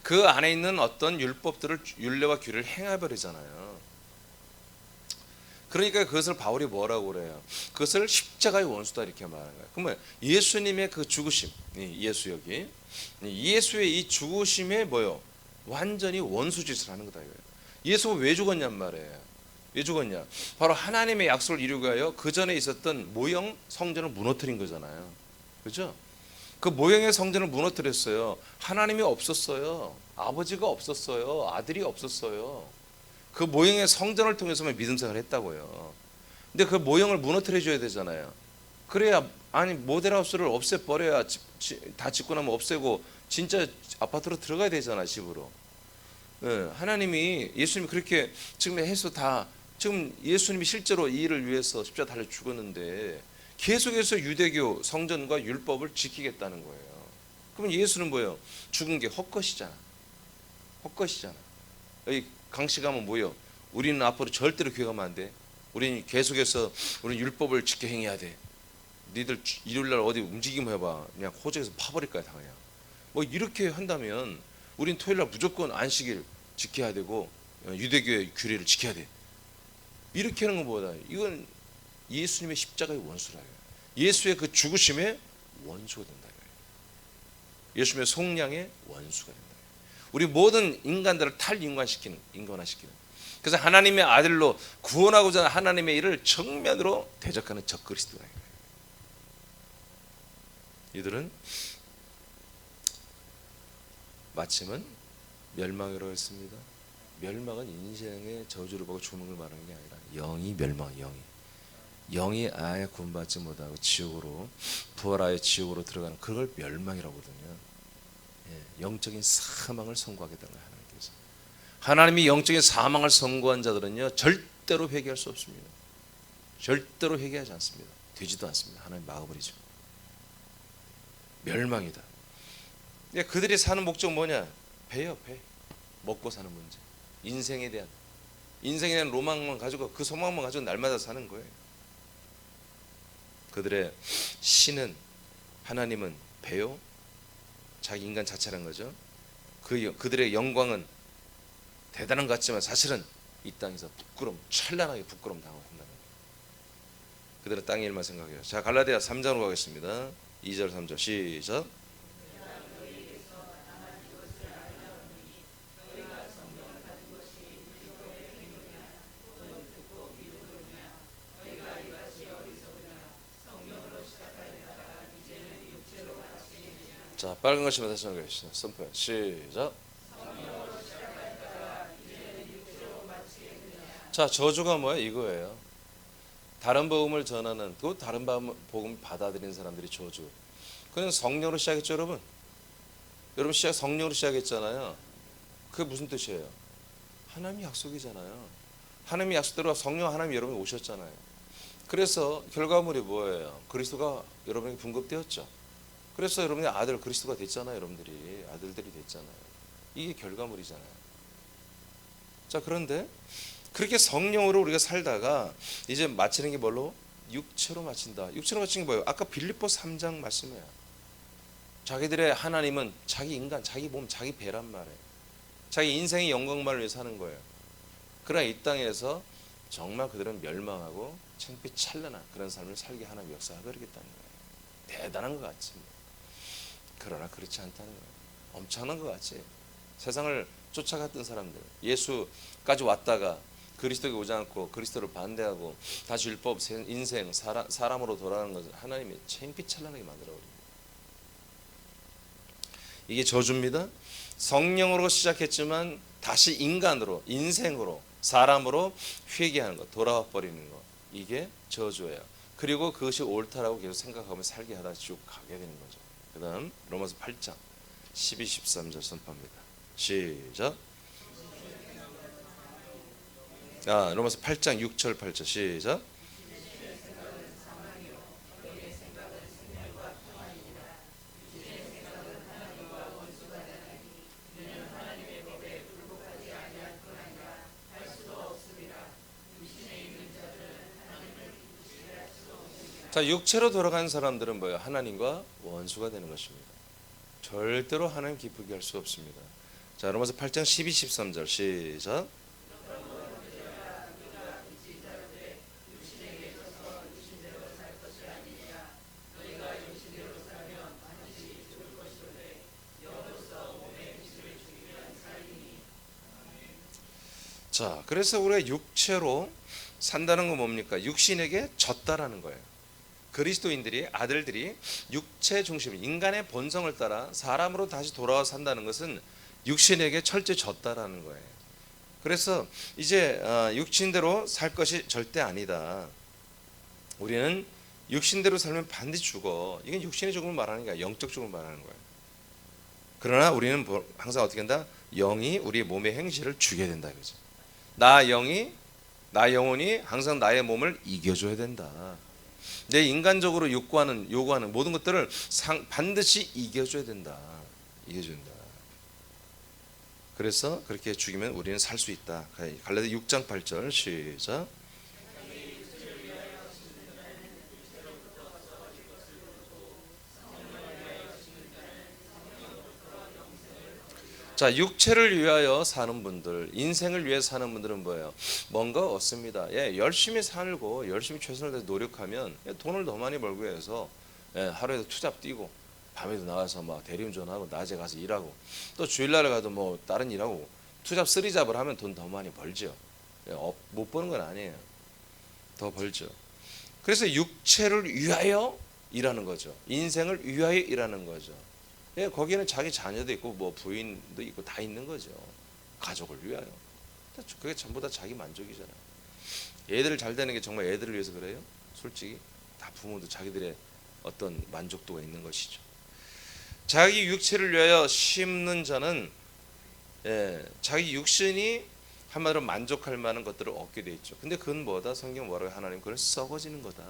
그 안에 있는 어떤 율법들을 율례와 규례를 행해버리잖아요. 그러니까 그것을 바울이 뭐라고 그래요? 그것을 십자가의 원수다 이렇게 말하는 거예요. 그러면 예수님의 그 죽으심, 예수 여기 예수의 이 죽으심에 뭐요? 완전히 원수짓을 하는 거다 이거예요. 예수가 왜 죽었냔 말이에요. 왜 죽었냐? 바로 하나님의 약속을 이루기 위하여 그 전에 있었던 모형 성전을 무너뜨린 거잖아요. 그렇죠? 그 모형의 성전을 무너뜨렸어요. 하나님이 없었어요. 아버지가 없었어요. 아들이 없었어요. 그 모형의 성전을 통해서만 믿음 생활을 했다고요. 근데 그 모형을 무너뜨려 줘야 되잖아요. 그래야 모델하우스를 없애버려야 다 짓고 나면 없애고 진짜 아파트로 들어가야 되잖아, 집으로. 하나님이 예수님이 그렇게 지금 해서 다 지금 예수님이 실제로 이 일을 위해서 십자가 달려 죽었는데 계속해서 유대교 성전과 율법을 지키겠다는 거예요. 그러면 예수는 뭐예요? 죽은 게 헛것이잖아. 헛것이잖아. 여기 강씨 가면 뭐예요? 우리는 앞으로 절대로 교회 가면 안 돼. 우리는 계속해서 우리 율법을 지켜 행해야 돼. 니들 일요일날 어디 움직임 해봐. 그냥 호적에서 파버릴 거야 다 그냥. 뭐 이렇게 한다면 우린 토요일날 무조건 안식일 지켜야 되고 유대교의 규례를 지켜야 돼. 이렇게 하는 것보다 이건 예수님의 십자가의 원수라요. 예수의 그 죽으심의 원수가 된다. 예수님의 속량의 원수가 된다. 우리 모든 인간들을 탈인간시키는, 인간화시키는. 그래서 하나님의 아들로 구원하고자 하는 하나님의 일을 정면으로 대적하는 적그리스도라. 이들은 마침은 멸망이라고 했습니다. 멸망은 인생의 저주를 보고 죽는 걸 말하는 게 아니라 영이 멸망, 영이 아예 구원받지 못하고 지옥으로 부활하여 지옥으로 들어가는 그걸 멸망이라고 하거든요. 영적인 사망을 선고하겠다는 거예요. 하나님께서. 하나님이 영적인 사망을 선고한 자들은요 절대로 회개할 수 없습니다. 절대로 회개하지 않습니다. 되지도 않습니다. 하나님 막아버리죠. 멸망이다. 그들이 사는 목적은 뭐냐? 배요, 배. 먹고 사는 문제. 인생에 대한 로망만 가지고 그 소망만 가지고 날마다 사는 거예요. 그들의 신은 하나님은 배요. 자기 인간 자체란 거죠. 그들의 영광은 대단한 것 같지만 사실은 이 땅에서 찬란하게 부끄러움 당하고 한다는 거예요. 그대로 땅의 일만 생각해요. 자, 갈라디아 3장으로 가겠습니다. 2절 3절 시작. 자, 빨간 것이면 다시 한번 가겠습니다. 선포 시작. 자, 저주가 뭐야? 이거예요. 다른 복음을 전하는, 또 다른 복음 받아들이는 사람들이 저주. 그냥 성령으로 시작했죠, 여러분. 여러분 성령으로 시작했잖아요. 그게 무슨 뜻이에요? 하나님의 약속이잖아요. 하나님의 약속대로 성령 하나님이 여러분이 오셨잖아요. 그래서 결과물이 뭐예요? 그리스도가 여러분에게 분급되었죠. 그래서 여러분의 아들 그리스도가 됐잖아요. 여러분들이 아들들이 됐잖아요. 이게 결과물이잖아요. 자, 그런데 그렇게 성령으로 우리가 살다가 이제 마치는 게 뭘로? 육체로 마친다. 육체로 마치는 게 뭐예요? 아까 빌립보 3장 말씀이에요. 자기들의 하나님은 자기 인간, 자기 몸, 자기 배란 말이에요. 자기 인생의 영광만을 위해 사는 거예요. 그러나 이 땅에서 정말 그들은 멸망하고 창빛 찬란한 그런 삶을 살게 하나님 역사하겠다는 거예요. 대단한 것 같지. 그러나 그렇지 않다는 거예요. 엄청난 것 같지. 세상을 쫓아갔던 사람들, 예수까지 왔다가 그리스도에게 오지 않고 그리스도를 반대하고 다시 율법, 인생, 사람으로 돌아가는 것을 하나님이 창빛 찬란하게 만들어버립니다. 이게 저주입니다. 성령으로 시작했지만 다시 인간으로, 인생으로, 사람으로 회개하는 것, 돌아와 버리는 것, 이게 저주예요. 그리고 그것이 옳다라고 계속 생각하며 살게 하다 쭉 가게 되는 거죠. 그 다음 로마서 8장 12, 13절 선포합니다. 시작. 로마서 8장 6절 8절 시작. 자, 육체로 돌아간 사람들은 뭐예요? 하나님과 원수가 되는 것입니다. 절대로 하나님 기쁘게 할 수 없습니다. 자, 로마서 8장 12, 13절 시작. 자, 그래서 우리가 육체로 산다는 건 뭡니까? 육신에게 졌다라는 거예요. 그리스도인들이, 아들들이 육체 중심, 인간의 본성을 따라 사람으로 다시 돌아와 산다는 것은 육신에게 철저히 졌다라는 거예요. 그래서 이제 육신대로 살 것이 절대 아니다. 우리는 육신대로 살면 반드시 죽어. 이건 육신의 죽음을 말하는 게 아니라 영적 죽음을 말하는 거예요. 그러나 우리는 항상 어떻게 한다? 영이 우리 몸의 행실을 죽여야 된다 이거죠. 나 영혼이 항상 나의 몸을 이겨줘야 된다. 내 인간적으로 요구하는 모든 것들을 반드시 이겨줘야 된다. 이겨준다. 그래서 그렇게 죽이면 우리는 살 수 있다. 갈라디아 6장 8절 시작. 자, 육체를 위하여 사는 분들, 인생을 위해 사는 분들은 뭐예요? 뭔가 얻습니다. 열심히 살고 열심히 최선을 다해 노력하면 돈을 더 많이 벌고 해서 하루에도 투잡 뛰고 밤에도 나가서 막 대리운전하고 낮에 가서 일하고 또 주일날에 가도 뭐 다른 일하고 투잡 쓰리잡을 하면 돈 더 많이 벌죠. 못 버는 건 아니에요. 더 벌죠. 그래서 육체를 위하여 일하는 거죠. 인생을 위하여 일하는 거죠. 거기에는 자기 자녀도 있고 뭐 부인도 있고 다 있는 거죠. 가족을 위하여. 그게 전부 다 자기 만족이잖아요. 애들 잘 되는 게 정말 애들을 위해서 그래요? 솔직히 다 부모도 자기들의 어떤 만족도가 있는 것이죠. 자기 육체를 위하여 심는 자는 자기 육신이 한마디로 만족할 만한 것들을 얻게 돼 있죠. 근데 그건 뭐다? 성경 뭐라고 하나님 그건 썩어지는 거다.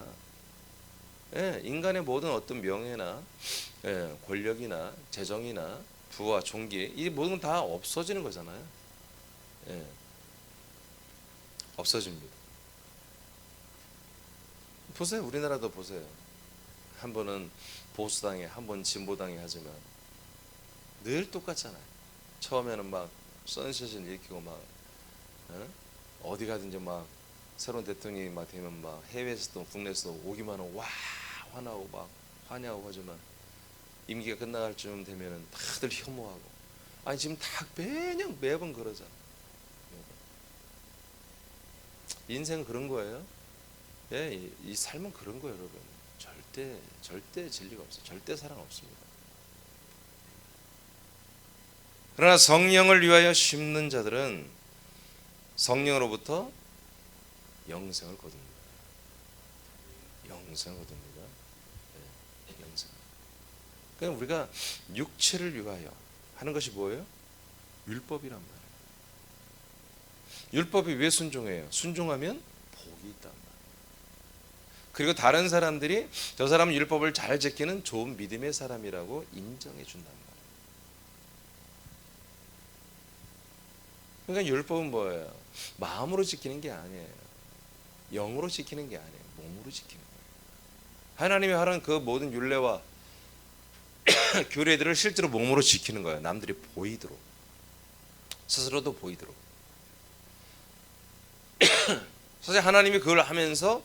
인간의 모든 어떤 명예나 권력이나 재정이나 부와 존귀 이 모든 건 다 없어지는 거잖아요. 없어집니다. 보세요. 우리나라도 보세요. 한 번은 보수당에 한 번 진보당에 하지만 늘 똑같잖아요. 처음에는 막 선셋을 일으키고 막 어디 가든지 막 새로운 대통령이 막 되면 막 해외에서도 국내에서도 오기만 하고 와 화나고 막 환영하고 하지만 임기가 끝나갈 쯤 되면은 다들 혐오하고 아니 지금 다 매번 그러잖아. 인생은 그런 거예요. 예, 이 삶은 그런 거예요, 여러분. 절대 진리가 없어요. 절대 사랑 없습니다. 그러나 성령을 위하여 심는 자들은 성령으로부터 영생을 거둡니다. 영생을 거둡니다. 네, 영생. 그러니까 우리가 육체를 위하여 하는 것이 뭐예요? 율법이란 말이에요. 율법이 왜 순종해요? 순종하면 복이 있단 말이에요. 그리고 다른 사람들이 저 사람은 율법을 잘 지키는 좋은 믿음의 사람이라고 인정해 준단 말이에요. 그러니까 율법은 뭐예요? 마음으로 지키는 게 아니에요. 영으로 지키는 게 아니에요. 몸으로 지키는 거예요. 하나님이 하는 그 모든 율례와 규례들을 실제로 몸으로 지키는 거예요. 남들이 보이도록, 스스로도 보이도록. 사실 하나님이 그걸 하면서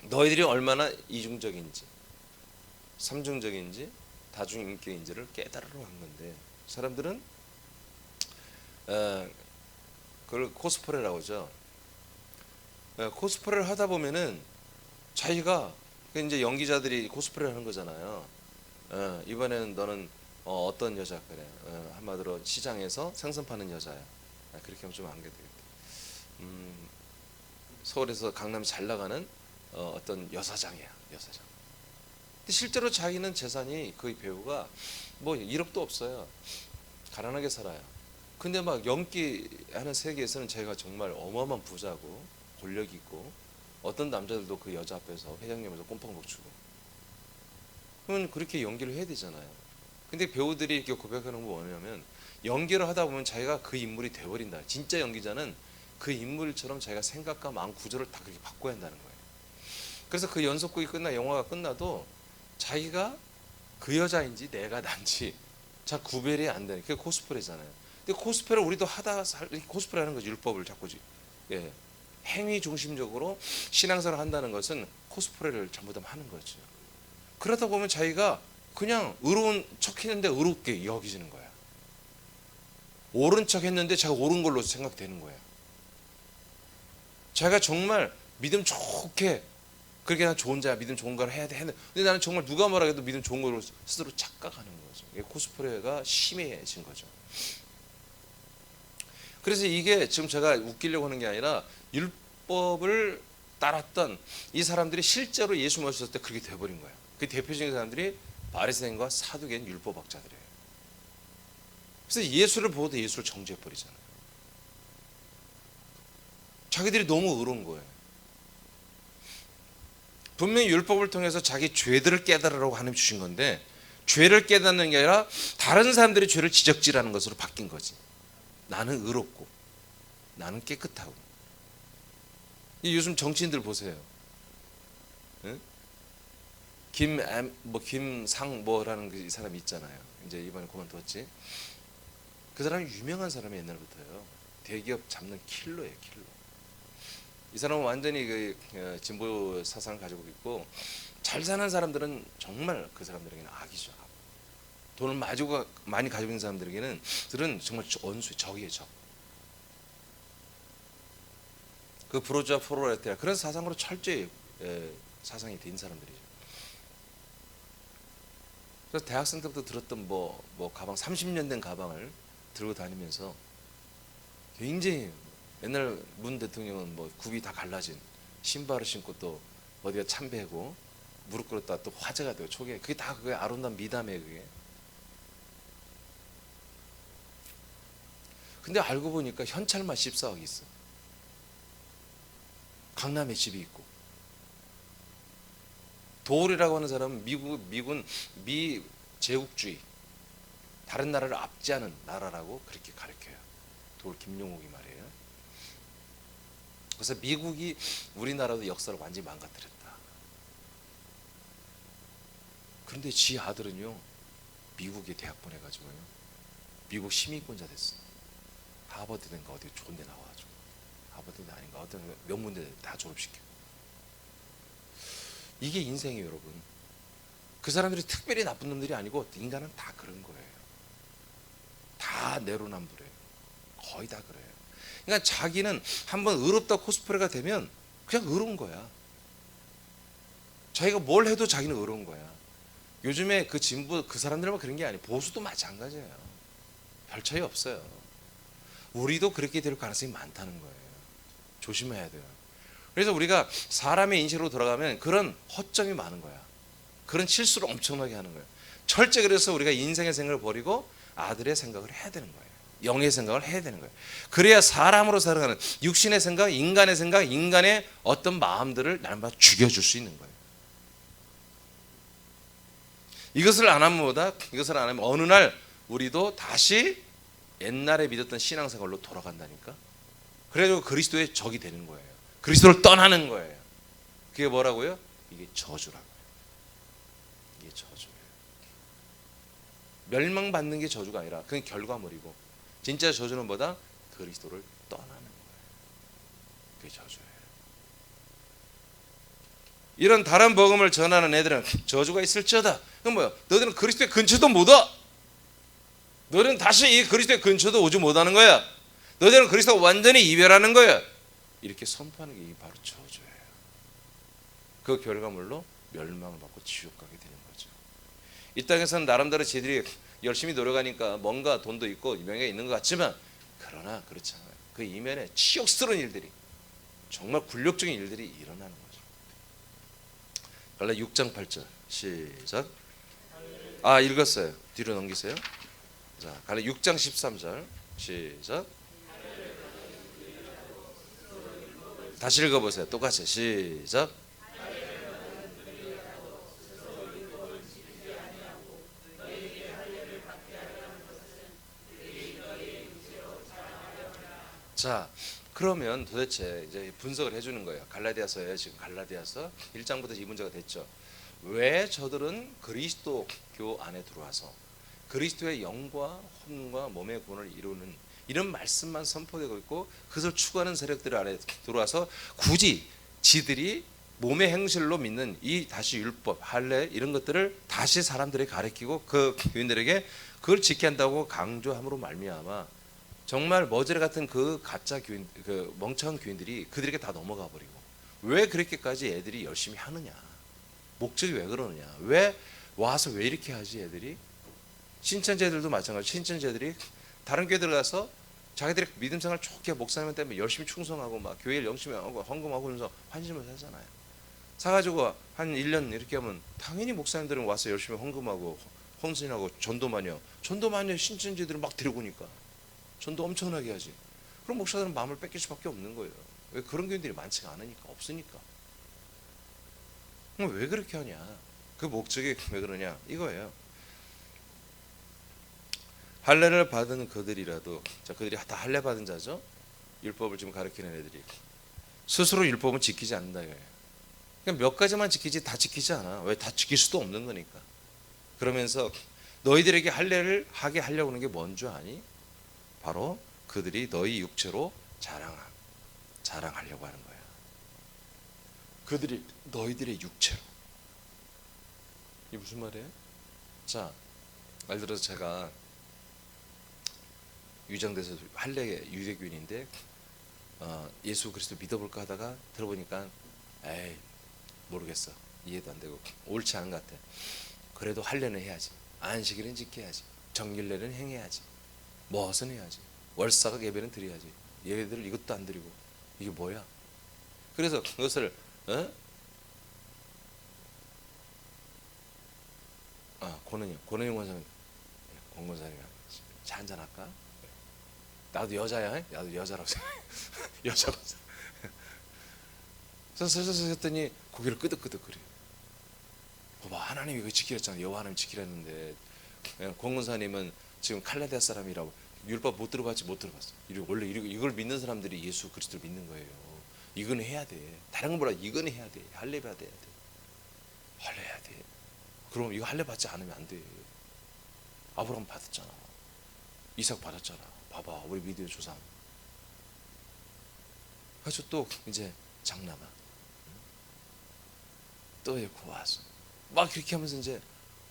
너희들이 얼마나 이중적인지, 삼중적인지, 다중인격인지를 깨달으러 한 건데 사람들은 그걸 코스프레라고 하죠. 코스프레를 하다 보면은 자기가 이제 연기자들이 코스프레를 하는 거잖아요. 이번에는 너는 어떤 여자 그래? 한마디로 시장에서 생선 파는 여자야. 그렇게 하면 좀 안 되겠다. 서울에서 강남 잘 나가는 어떤 여사장이야, 여사장. 근데 실제로 자기는 재산이 그 배우가 뭐 1억도 없어요. 가난하게 살아요. 근데 막 연기하는 세계에서는 제가 정말 어마어마한 부자고 권력 있고 어떤 남자들도 그 여자 앞에서 회장님 앞에서 꼼짝못 추고 그러면 그렇게 연기를 해야 되잖아요. 근데 배우들이 이렇게 고백하는 건 뭐냐면 연기를 하다 보면 자기가 그 인물이 돼버린다. 진짜 연기자는 그 인물처럼 자기가 생각과 마음 구조를 다 그렇게 바꿔야 한다는 거예요. 그래서 그 연속극이 영화가 끝나도 자기가 그 여자인지 내가 난지 잘 구별이 안 되는 그게 코스프레잖아요. 근데 코스프레를 우리도 하다가 코스프레 하는 거지. 율법을 자꾸 예. 행위 중심적으로 신앙생활을 한다는 것은 코스프레를 전부 다 하는 거죠. 그러다 보면 자기가 그냥 의로운 척 했는데 의롭게 여기지는 거야. 옳은 척 했는데 자기가 옳은 걸로 생각되는 거야. 자기가 정말 믿음 좋게 그렇게 난 좋은 자야, 믿음 좋은 걸 해야 돼. 근데 나는 정말 누가 뭐라 해도 믿음 좋은 걸로 스스로 착각하는 거죠. 이게 코스프레가 심해진 거죠. 그래서 이게 지금 제가 웃기려고 하는 게 아니라 율법을 따랐던 이 사람들이 실제로 예수 모셨을 때 그렇게 돼버린 거예요. 그 대표적인 사람들이 바리새인과 사두개인 율법학자들이에요. 그래서 예수를 보고도 예수를 정죄해버리잖아요. 자기들이 너무 의로운 거예요. 분명히 율법을 통해서 자기 죄들을 깨달으라고 하나님 주신 건데 죄를 깨닫는 게 아니라 다른 사람들이 죄를 지적질하는 것으로 바뀐 거지. 나는 의롭고 나는 깨끗하고. 요즘 정치인들 보세요. 응? 김상 뭐라는 그 사람이 있잖아요. 이제 이번에 그만뒀지. 그 사람이 유명한 사람이 옛날부터요. 대기업 잡는 킬러예요, 킬러. 이 사람은 완전히 그 진보 사상을 가지고 있고 잘 사는 사람들은 정말 그 사람들에게는 악이죠. 돈을 많이 가지고 있는 사람들에게는 정말 원수의 적이에요, 적. 그 브로자 포로레테라 그런 사상으로 철저히 사상이 된 사람들이죠. 그래서 대학생 때부터 들었던 뭐 가방 30년 된 가방을 들고 다니면서 굉장히 옛날 문 대통령은 뭐 굽이 다 갈라진 신발을 신고 또 어디가 참배하고 무릎 꿇었다 또 화제가 되고 초기에 그게 다 그게 아름다운 미담이에요 그게. 근데 알고 보니까 현찰만 14억이 있어. 강남에 집이 있고. 도올이라고 하는 사람은 미군 미제국주의 다른 나라를 압제하는 나라라고 그렇게 가르쳐요. 도올 김용옥이 말이에요. 그래서 미국이 우리나라도 역사를 완전히 망가뜨렸다. 그런데 지 아들은요 미국에 대학 보내가지고요 미국 시민권자 됐어. 하버드 된가 어디 좋은 데 나와가지고 하버드대 아닌가 어떤 명문대 다 졸업시켜. 이게 인생이에요, 여러분. 그 사람들이 특별히 나쁜 놈들이 아니고 인간은 다 그런 거예요. 다 내로남불이에요. 거의 다 그래요. 그러니까 자기는 한번 의롭다 코스프레가 되면 그냥 의로운 거야. 자기가 뭘 해도 자기는 의로운 거야. 요즘에 그 진보 그 사람들만 그런 게 아니에요. 보수도 마찬가지예요. 별 차이 없어요. 우리도 그렇게 될 가능성이 많다는 거예요. 조심해야 돼요. 그래서 우리가 사람의 인식으로 돌아가면 그런 허점이 많은 거야. 그런 실수를 엄청나게 하는 거예요. 철저히 그래서 우리가 인생의 생각을 버리고 아들의 생각을 해야 되는 거예요. 영의 생각을 해야 되는 거예요. 그래야 사람으로 살아가는 육신의 생각, 인간의 어떤 마음들을 날마다 죽여줄 수 있는 거예요. 이것을 안 하면 어느 날 우리도 다시 옛날에 믿었던 신앙생활로 돌아간다니까. 그래서 그리스도의 적이 되는 거예요. 그리스도를 떠나는 거예요. 그게 뭐라고요? 이게 저주라고요. 이게 저주예요. 멸망받는 게 저주가 아니라 그건 결과물이고, 진짜 저주는 뭐다? 그리스도를 떠나는 거예요. 그게 저주예요. 이런 다른 복음을 전하는 애들은 저주가 있을지어다. 그건 뭐야? 너희들은 그리스도의 근처도 못 와. 너희들은 다시 이 그리스도의 근처도 오지 못하는 거야. 너희들은 그리스도와 완전히 이별하는 거야. 이렇게 선포하는 게 바로 저주예요. 그 결과물로 멸망을 받고 지옥 가게 되는 거죠. 이 땅에서는 나름대로 쟤들이 열심히 노력하니까 뭔가 돈도 있고 명예가 있는 것 같지만, 그러나 그렇지 않아요. 그 이면에 치욕스러운 일들이, 정말 굴욕적인 일들이 일어나는 거죠. 갈라 6장 8절 시작. 읽었어요. 뒤로 넘기세요. 자, 갈라 6장 13절 시작. 다시 읽어보세요. 똑같이 시작. 자, 그러면 도대체 이제 분석을 해주는 거예요. 갈라디아서에 지금 갈라디아서 1장부터 이 문제가 됐죠. 왜 저들은 그리스도교 안에 들어와서 그리스도의 영과 혼과 몸의 구원을 이루는 이런 말씀만 선포되고 있고, 그것을 추구하는 세력들 안에 들어와서 굳이 지들이 몸의 행실로 믿는 이 다시 율법, 할례 이런 것들을 다시 사람들에게 가르치고 그 교인들에게 그걸 지켜야 한다고 강조함으로 말미암아 정말 머저리 같은 그 가짜 교인, 그 멍청한 교인들이 그들에게 다 넘어가 버리고, 왜 그렇게까지 애들이 열심히 하느냐? 목적이 왜 그러느냐? 왜 와서 왜 이렇게 하지 애들이? 신천지들도 마찬가지. 신천지들이 다른 교회 들어가서 자기들이 믿음 생활 좋게 목사님 때문에 열심히 충성하고 막 교회를 열심히 하고 헌금하고 하면서 환심을 하잖아요. 사가지고 한 1년 이렇게 하면 당연히 목사님들은 와서 열심히 헌금하고 헌신하고 전도만요 신천지들은 막 데려오니까 전도 엄청나게 하지. 그럼 목사들은 마음을 뺏길 수밖에 없는 거예요. 왜? 그런 교인들이 많지가 않으니까, 없으니까. 그럼 왜 그렇게 하냐? 그 목적이 왜 그러냐? 이거예요. 할례를 받은 그들이라도, 자, 그들이 다 할례 받은 자죠. 율법을 지금 가르치는 애들이 스스로 율법은 지키지 않는다 이거예요. 그냥 몇 가지만 지키지 다 지키지 않아. 왜? 다 지킬 수도 없는 거니까. 그러면서 너희들에게 할례를 하게 하려고 하는 게 뭔 줄 아니? 바로 그들이 너희 육체로 자랑하려고 하는 거야. 그들이 너희들의 육체로. 이게 무슨 말이에요? 자, 예를 들어서 제가 유장돼서 할례 유대교인인데 예수 그리스도 믿어볼까 하다가 들어보니까 에이 모르겠어, 이해도 안 되고 옳지 않은 것 같아. 그래도 할례는 해야지, 안식일은 지켜야지, 정길례는 행해야지, 무엇은 해야지, 월사각 예배는 드려야지. 얘네들 이것도 안 드리고 이게 뭐야? 그래서 그것을 권은영 원사님, 권권사님이랑 한잔 할까? 나도 여자야, 나도 여자라고 생각해. 여자라고 생각해. 그래서 슬슬 했더니 고개를 끄덕끄덕거려. 봐봐, 하나님이 이거 지키라 했잖아. 여호와 하나님 지키라 했는데, 권권사님은 지금 칼라디아 사람이라고 율법 못 들어봤지. 못 들어봤어. 원래 이걸 믿는 사람들이 예수 그리스도를 믿는 거예요. 이건 해야 돼. 다른 건 몰라. 이건 해야 돼. 할례 받아야 돼. 할례 해야 돼. 그럼 이거 할례 받지 않으면 안 돼. 아브라함 받았잖아. 이삭 받았잖아. 봐봐, 우리 믿음의 조상. 그래서 또 이제 장남아 또 이렇게 와서 막 그렇게 하면서 이제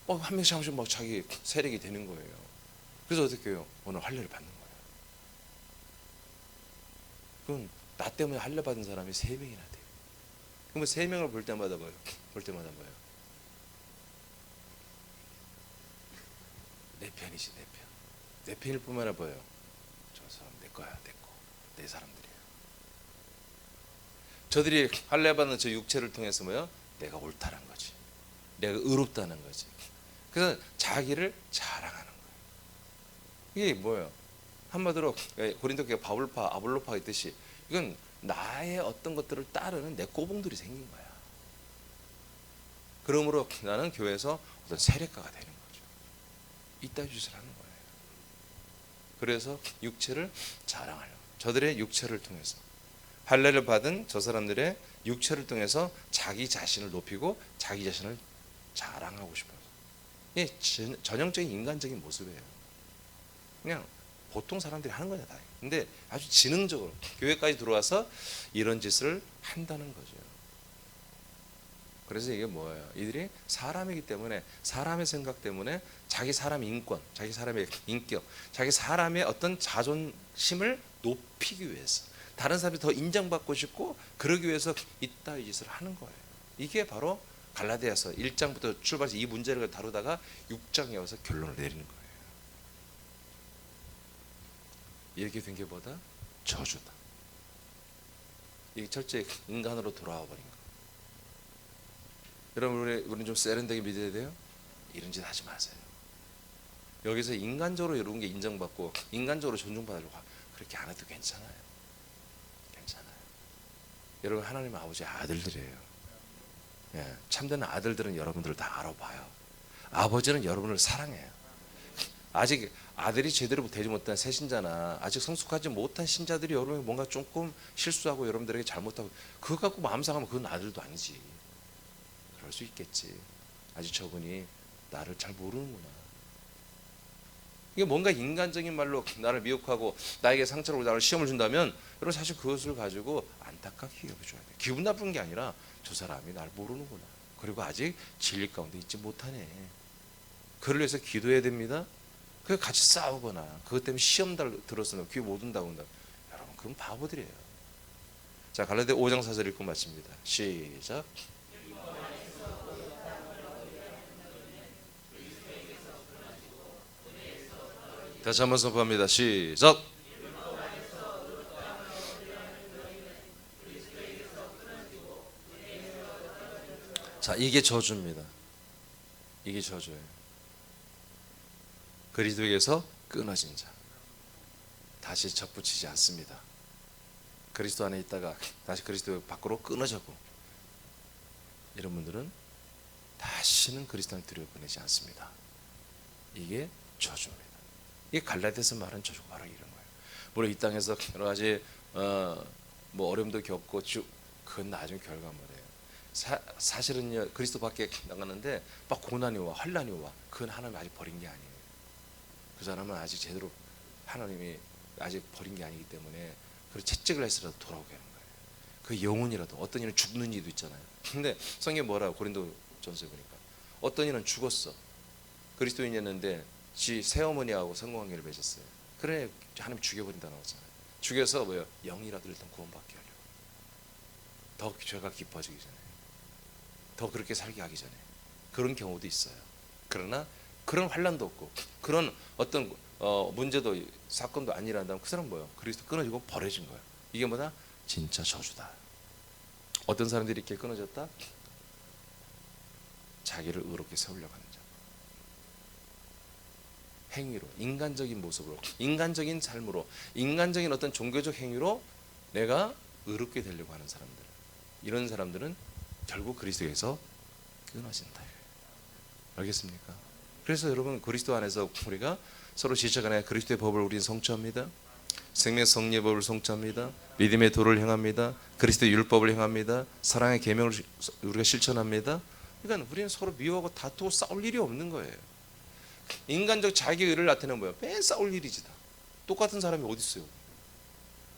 막 한 명씩 막 자기 세력이 되는 거예요. 그래서 어떻게 해요? 오늘 할례를 받는 거예요. 그럼 나 때문에 할례 받은 사람이 3명이나 돼요. 그러면 3명을 볼 때마다 뭐예요? 볼 때마다 뭐예요? 내 편이지, 내 편. 내 편일 뿐만 아니라 뭐예요? 저 사람 내 거야, 내 거. 내 사람들이에요. 저들이 할례 받는 저 육체를 통해서 뭐예요? 내가 옳다는 거지. 내가 의롭다는 거지. 그래서 자기를 자랑하는 거예요. 이게 뭐예요? 한마디로 고린도 교회 바울파, 아볼로파 있듯이 이건 나의 어떤 것들을 따르는 내 꼬봉들이 생긴 거야. 그러므로 나는 교회에서 어떤 세력가가 되는 거죠. 이따위 짓을 하는 거예요. 그래서 육체를 자랑하려고. 저들의 육체를 통해서 할례를 받은 저 사람들의 육체를 통해서 자기 자신을 높이고 자기 자신을 자랑하고 싶어요. 이게 전형적인 인간적인 모습이에요. 그냥 보통 사람들이 하는 거냐 다. 근데 아주 지능적으로 교회까지 들어와서 이런 짓을 한다는 거죠. 그래서 이게 뭐예요? 이들이 사람이기 때문에 사람의 생각 때문에 자기 사람의 인권, 자기 사람의 인격, 자기 사람의 어떤 자존심을 높이기 위해서 다른 사람이 더 인정받고 싶고 그러기 위해서 이따위 짓을 하는 거예요. 이게 바로 갈라디아서 1장부터 출발해서 이 문제를 다루다가 6장에 와서 결론을 내리는 거예요. 이렇게 된 게 뭐다? 저주다. 이게 철저히 인간으로 돌아와 버린 거. 여러분 우리는 좀 세련되게 믿어야 돼요. 이런 짓 하지 마세요. 여기서 인간적으로 이런 게 인정받고 인간적으로 존중받으려고 그렇게 안 해도 괜찮아요. 괜찮아요. 여러분 하나님 아버지 아들들이에요. 예, 참된 아들들은 여러분들을 다 알아봐요. 아버지는 여러분을 사랑해요. 아직 아들이 제대로 되지 못한 새신자나 아직 성숙하지 못한 신자들이 여러분이 뭔가 조금 실수하고 여러분들에게 잘못하고 그거 갖고 마음 상하면 그건 아들도 아니지. 그럴 수 있겠지. 아직 저분이 나를 잘 모르는구나. 이게 뭔가 인간적인 말로 나를 미혹하고 나에게 상처를 주고 나를 시험을 준다면 여러분 사실 그것을 가지고 안타깝게 여겨줘야 돼. 기분 나쁜 게 아니라 저 사람이 나를 모르는구나. 그리고 아직 진리 가운데 있지 못하네. 그를 위해서 기도해야 됩니다. 그 같이 싸우거나 그것 때문에 시험 들었으면 귀 못 온다고 한다. 여러분 그건 바보들이에요. 자 갈라디아 5장 4절 읽고 마칩니다. 시작. 다시 한번 선포합니다. 시작. 자 이게 저주입니다. 이게 저주예요. 그리스도에게서 끊어진 자 다시 접붙이지 않습니다. 그리스도 안에 있다가 다시 그리스도 밖으로 끊어졌고 이런 분들은 다시는 그리스도 안에 들여보내지 않습니다. 이게 저주입니다. 이게 갈라디아서 말하는 저주가 바로 이런 거예요. 물론 이 땅에서 여러 가지 뭐 어려움도 겪고 그건 나중에 결과물이에요. 사실은요 그리스도 밖에 나가는데 막 고난이 와 환난이 와 그건 하나님 아직 버린 게 아니에요. 그 사람은 아직 제대로 하나님이 아직 버린 게 아니기 때문에 그 채찍을 해서라도 돌아오게 하는 거예요. 그 영혼이라도 어떤 이는 죽는 이도 있잖아요. 근데 성경에 뭐라고 고린도전서에 보니까 어떤 이는 죽었어. 그리스도인이었는데 지 새어머니하고 성관계를 맺었어요. 그래 하나님 죽여버린다 나오잖아요. 죽여서 뭐요 영이라도 일단 구원받게 하려고. 더 죄가 깊어지기 전에 더 그렇게 살게 하기 전에 그런 경우도 있어요. 그러나 그런 환난도 없고 그런 어떤 문제도 사건도 아니란다면 그 사람 뭐예요? 그리스도 끊어지고 버려진 거예요. 이게 뭐다? 진짜 저주다. 어떤 사람들이 이렇게 끊어졌다? 자기를 의롭게 세우려고 하는 자. 행위로 인간적인 모습으로 인간적인 삶으로 인간적인 어떤 종교적 행위로 내가 의롭게 되려고 하는 사람들 이런 사람들은 결국 그리스도에서 끊어진다. 알겠습니까? 그래서 여러분 그리스도 안에서 우리가 서로 지체간에 그리스도의 법을 우리는 성취합니다. 생명 성리의 법을 성취합니다. 믿음의 도를 행합니다. 그리스도의 율법을 행합니다. 사랑의 계명을 우리가 실천합니다. 그러니까 우리는 서로 미워하고 다투고 싸울 일이 없는 거예요. 인간적 자기 의를 나타내는 뭐예요? 매 싸울 일이지 다. 똑같은 사람이 어디 있어요?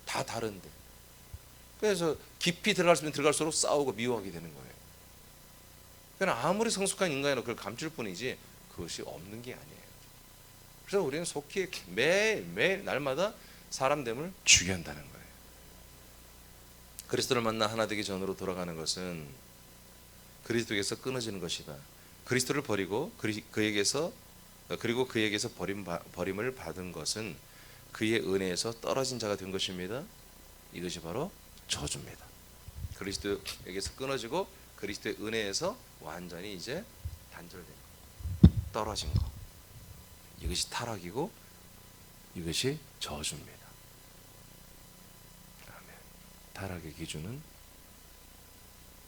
다 다른데. 그래서 깊이 들어갈수록 들어갈수록 싸우고 미워하게 되는 거예요. 그러니까 아무리 성숙한 인간이라도 그걸 감출 뿐이지 그것이 없는 게 아니에요. 그래서 우리는 속히 매일 날마다 사람됨을 죽여야 한다는 거예요. 그리스도를 만나 하나 되기 전으로 돌아가는 것은 그리스도에게서 끊어지는 것이다. 그리스도를 버리고 그에게서 버림을 받은 것은 그의 은혜에서 떨어진 자가 된 것입니다. 이것이 바로 저주입니다. 그리스도에게서 끊어지고 그리스도의 은혜에서 완전히 이제 단절된 거, 떨어진 거. 이것이 타락이고 이것이 저주입니다. 아멘. 타락의 기준은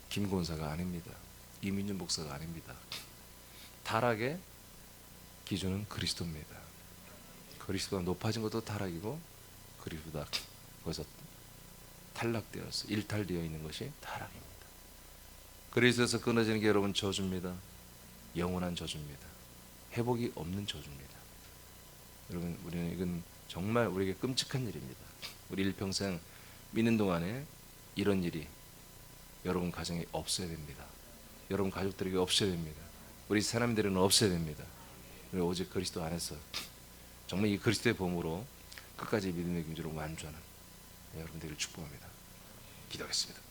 김권사가 아닙니다. 이민준 목사가 아닙니다. 타락의 기준은 그리스도입니다. 그리스도가 높아진 것도 타락이고 그리스도가 거기서 탈락되어서 일탈되어 있는 것이 타락입니다. 그리스도에서 끊어지는 게 여러분 저주입니다. 영원한 저주입니다. 회복이 없는 저주입니다. 여러분 우리는 이건 정말 우리에게 끔찍한 일입니다. 우리 일평생 믿는 동안에 이런 일이 여러분 가정에 없어야 됩니다. 여러분 가족들에게 없어야 됩니다. 우리 사람들은 없어야 됩니다. 우리 오직 그리스도 안에서 정말 이 그리스도의 보험으로 끝까지 믿음의 경주로 완주하는 여러분들을 축복합니다. 기도하겠습니다.